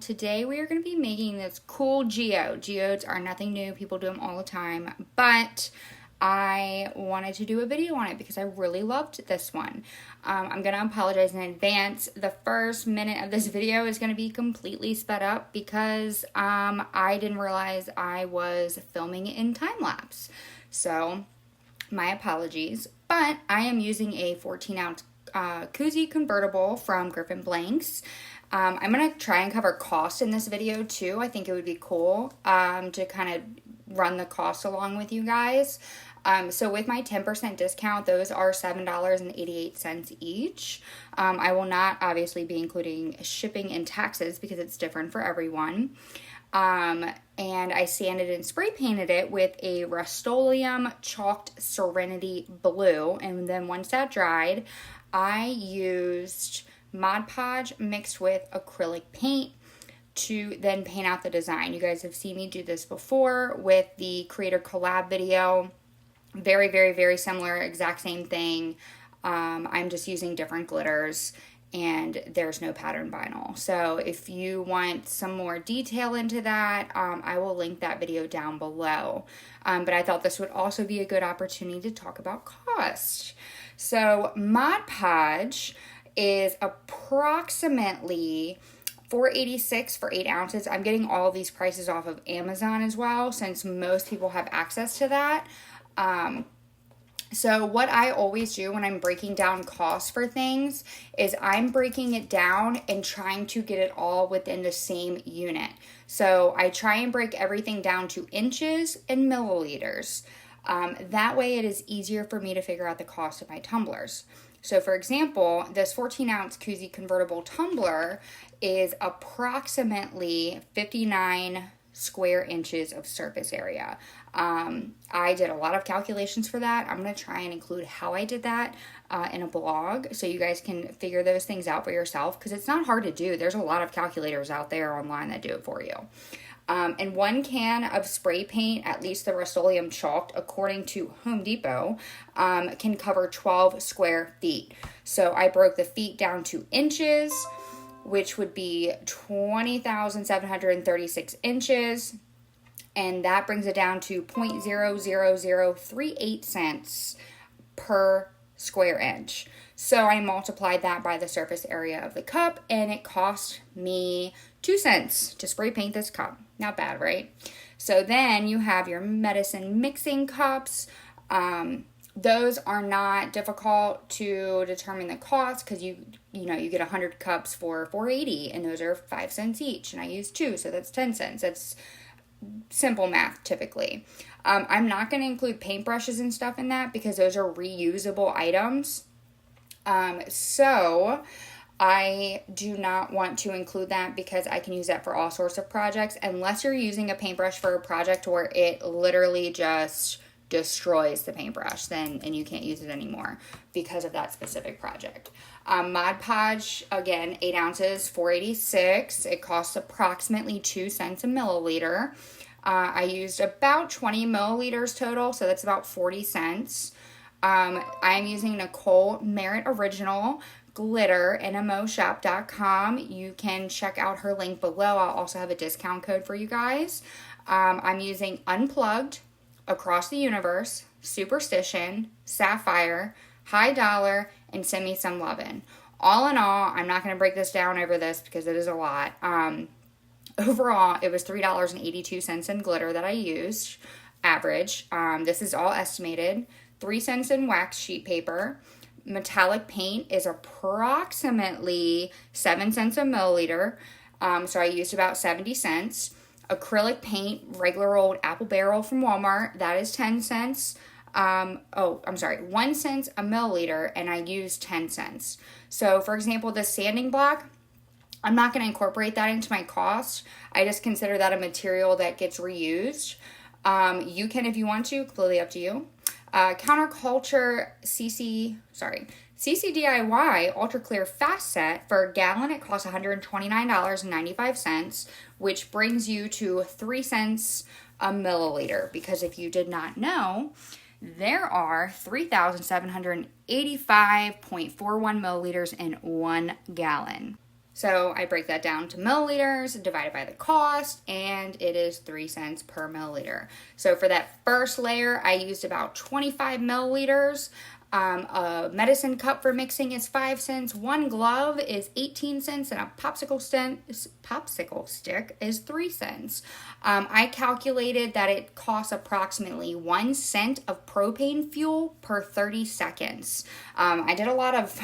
Today we are going to be making this cool geode. Geodes are nothing new, people do them all the time, but I wanted to do a video on it because I really loved this one. I'm going to apologize in advance. The first minute of this video is going to be completely sped up because I didn't realize I was filming in time-lapse. So, my apologies. But I am using a 14-ounce koozie convertible from Griffin Blanks. I'm going to try and cover cost in this video too. I think it would be cool to kind of run the cost along with you guys. So with my 10% discount, those are $7.88 each. I will not obviously be including shipping and taxes because it's different for everyone. And I sanded and spray painted it with a Rustoleum chalked Serenity blue. And then once that dried, I used Mod Podge mixed with acrylic paint to then paint out the design. You guys have seen me do this before with the creator collab video. Very, very, very similar, exact same thing. I'm just using different glitters and there's no pattern vinyl. So if you want some more detail into that, I will link that video down below. But I thought this would also be a good opportunity to talk about cost. So Mod Podge is approximately $4.86 for 8 ounces. I'm getting all of these prices off of Amazon as well, since most people have access to that. So what I always do when I'm breaking down costs for things is I'm breaking it down and trying to get it all within the same unit. So I try and break everything down to inches and milliliters. That way it is easier for me to figure out the cost of my tumblers. So for example, this 14-ounce koozie convertible tumbler is approximately 59 square inches of surface area. I did a lot of calculations for that. I'm going to try and include how I did that in a blog so you guys can figure those things out for yourself because it's not hard to do. There's a lot of calculators out there online that do it for you. And 1 can of spray paint, at least the Rustoleum chalked, according to Home Depot, can cover 12 square feet. So I broke the feet down to inches, which would be 20,736 inches. And that brings it down to 0.00038 cents per square inch. So I multiplied that by the surface area of the cup, and it cost me 2 cents to spray paint this cup. Not bad, right? So then you have your medicine mixing cups. Those are not difficult to determine the cost because you get 100 cups for $4.80, and those are 5 cents each, and I use 2, so that's 10 cents. That's simple math typically. I'm not going to include paintbrushes and stuff in that because those are reusable items. So I do not want to include that because I can use that for all sorts of projects unless you're using a paintbrush for a project where it literally just destroys the paintbrush, and you can't use it anymore because of that specific project. Mod Podge, again, 8 ounces, $4.86. It costs approximately 2 cents a milliliter. I used about 20 milliliters total, so that's about 40 cents. I'm using Nicole Merritt Original glitter, nmoshop.com. You can check out her link below. I'll also have a discount code for you guys. I'm using Unplugged, Across the Universe, Superstition, Saphire, High Dollar, and Send Me Some Lovin. All in all, I'm not going to break this down over this because it is a lot. Overall, it was $3.82 in glitter that I used, average. This is all estimated. 3 cents in wax sheet paper. Metallic paint is approximately 7 cents a milliliter. So I used about 70 cents. Acrylic paint, regular old apple barrel from Walmart, that is 10 cents. 1 cent a milliliter, and I used 10 cents. So, for example, the sanding block, I'm not going to incorporate that into my cost. I just consider that a material that gets reused. You can if you want to, completely up to you. Counterculture CCDIY Ultra Clear Fast Set for a gallon, it costs $129.95, which brings you to 3 cents a milliliter. Because if you did not know, there are 3,785.41 milliliters in 1 gallon. So I break that down to milliliters, divided by the cost, and it is 3 cents per milliliter. So for that first layer, I used about 25 milliliters. A medicine cup for mixing is 5 cents. One glove is 18 cents, and a popsicle stick is 3 cents. I calculated that it costs approximately 1 cent of propane fuel per 30 seconds. I did a lot of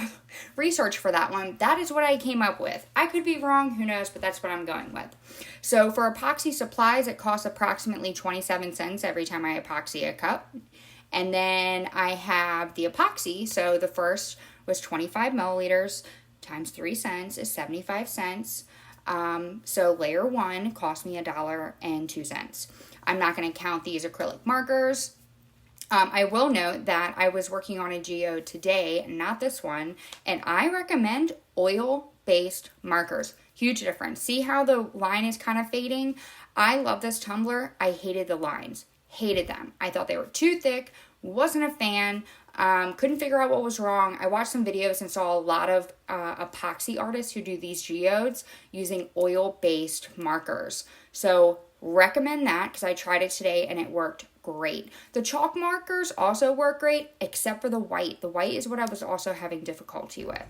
research for that one. That is what I came up with. I could be wrong, who knows, but that's what I'm going with. So for epoxy supplies, it costs approximately 27 cents every time I epoxy a cup. And then I have the epoxy. So the first was 25 milliliters times 3 cents is 75 cents. So layer 1 cost me $1.02. I'm not going to count these acrylic markers. I will note that I was working on a geode today, not this one, and I recommend oil-based markers. Huge difference. See how the line is kind of fading? I love this tumbler. I hated the lines. Hated them. I thought they were too thick, wasn't a fan, couldn't figure out what was wrong. I watched some videos and saw a lot of epoxy artists who do these geodes using oil-based markers. So recommend that because I tried it today and it worked great. The chalk markers also work great except for the white. The white is what I was also having difficulty with.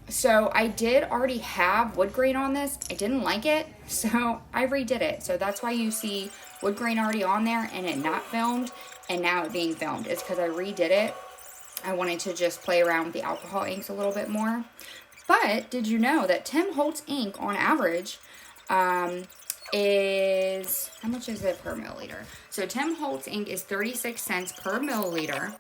So I did already have Woodgrain on this. I didn't like it, so I redid it. So that's why you see Woodgrain already on there and it not filmed and now it being filmed. It's because I redid it. I wanted to just play around with the alcohol inks a little bit more. But did you know that Tim Holtz ink on average is, how much is it per milliliter? So Tim Holtz ink is 36 cents per milliliter,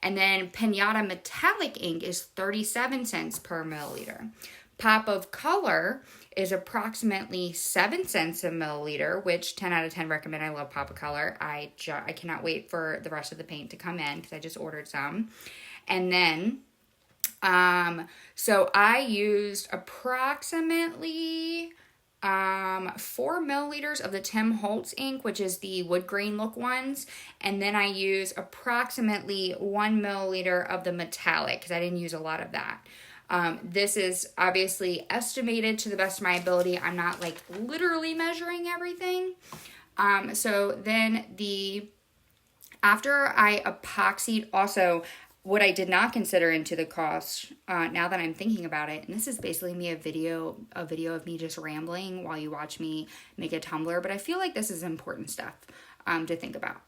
and then Pinata metallic ink is 37 cents per milliliter. Pop of color is approximately 7 cents a milliliter, which 10 out of 10 recommend. I love Pop of color. I cannot wait for the rest of the paint to come in because I just ordered some. And then, so I used approximately 4 milliliters of the Tim Holtz ink, which is the wood grain look ones, and then I use approximately 1 milliliter of the metallic because I didn't use a lot of that. This is obviously estimated to the best of my ability. I'm not like literally measuring everything. So then after I epoxied, also what I did not consider into the cost, now that I'm thinking about it, and this is basically me a video of me just rambling while you watch me make a tumbler, but I feel like this is important stuff to think about.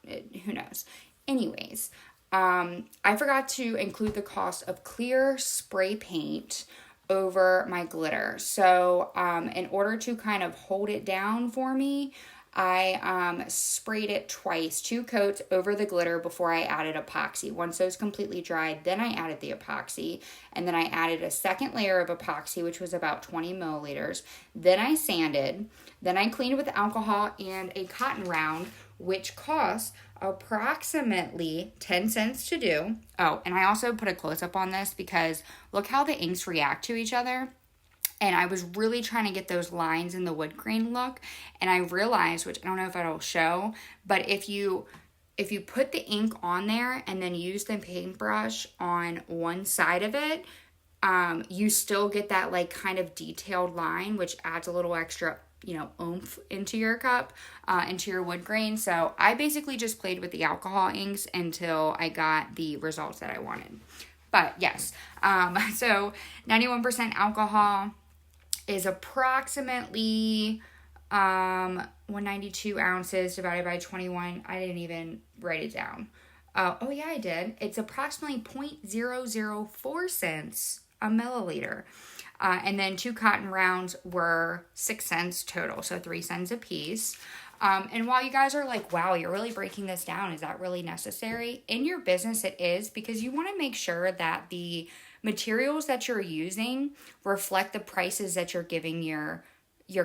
Who knows? Anyways, I forgot to include the cost of clear spray paint over my glitter. So in order to kind of hold it down for me, I sprayed it twice, 2 coats over the glitter before I added epoxy. Once those completely dried, then I added the epoxy, and then I added a second layer of epoxy, which was about 20 milliliters. Then I sanded, then I cleaned with alcohol and a cotton round, which costs approximately 10 cents to do. Oh, and I also put a close-up on this because look how the inks react to each other. And I was really trying to get those lines in the wood grain look. And I realized, which I don't know if it'll show, but if you put the ink on there and then use the paintbrush on one side of it, you still get that like kind of detailed line, which adds a little extra, oomph into your cup, into your wood grain. So I basically just played with the alcohol inks until I got the results that I wanted. But yes, so 91% alcohol is approximately 192 ounces divided by 21. I didn't even write it down. Oh yeah, I did. It's approximately 0.004 cents a milliliter. And then 2 cotton rounds were 6 cents total, so 3 cents a piece. And while you guys are like, wow, you're really breaking this down, is that really necessary? In your business, it is, because you want to make sure that the materials that you're using reflect the prices that you're giving your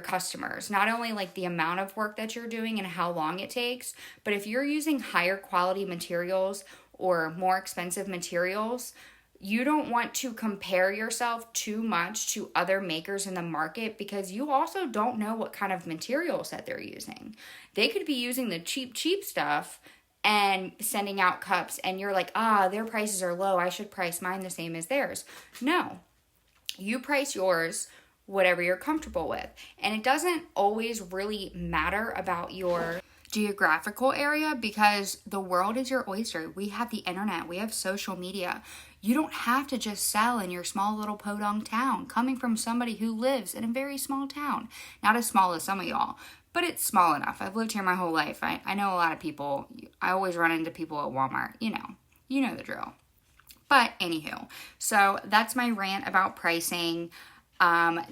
customers. Not only like the amount of work that you're doing and how long it takes, but if you're using higher quality materials or more expensive materials, you don't want to compare yourself too much to other makers in the market because you also don't know what kind of materials that they're using. They could be using the cheap stuff and sending out cups and you're like, their prices are low, I should price mine the same as theirs. No. You price yours whatever you're comfortable with. And it doesn't always really matter about your geographical area because the world is your oyster. We have the internet, we have social media. You don't have to just sell in your small little podunk town, coming from somebody who lives in a very small town. Not as small as some of y'all, but it's small enough. I've lived here my whole life. I know a lot of people. I always run into people at Walmart. You know the drill. But anywho, so that's my rant about pricing.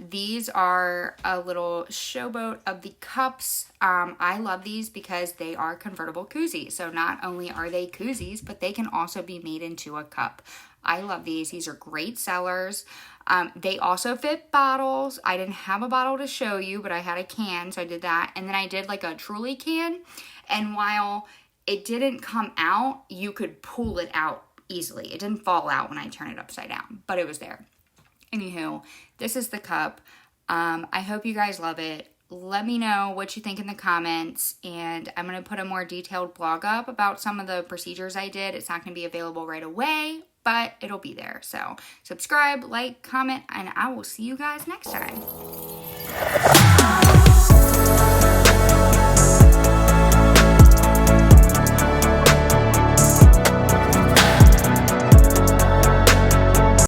These are a little showboat of the cups. I love these because they are convertible koozies. So not only are they koozies, but they can also be made into a cup. I love these. These are great sellers. They also fit bottles. I didn't have a bottle to show you, but I had a can, so I did that. And then I did like a Truly can. And while it didn't come out, you could pull it out easily. It didn't fall out when I turned it upside down, but it was there. Anywho, this is the cup. I hope you guys love it. Let me know what you think in the comments, and I'm going to put a more detailed blog up about some of the procedures I did. It's not going to be available right away, but it'll be there. So subscribe, like, comment, and I will see you guys next time.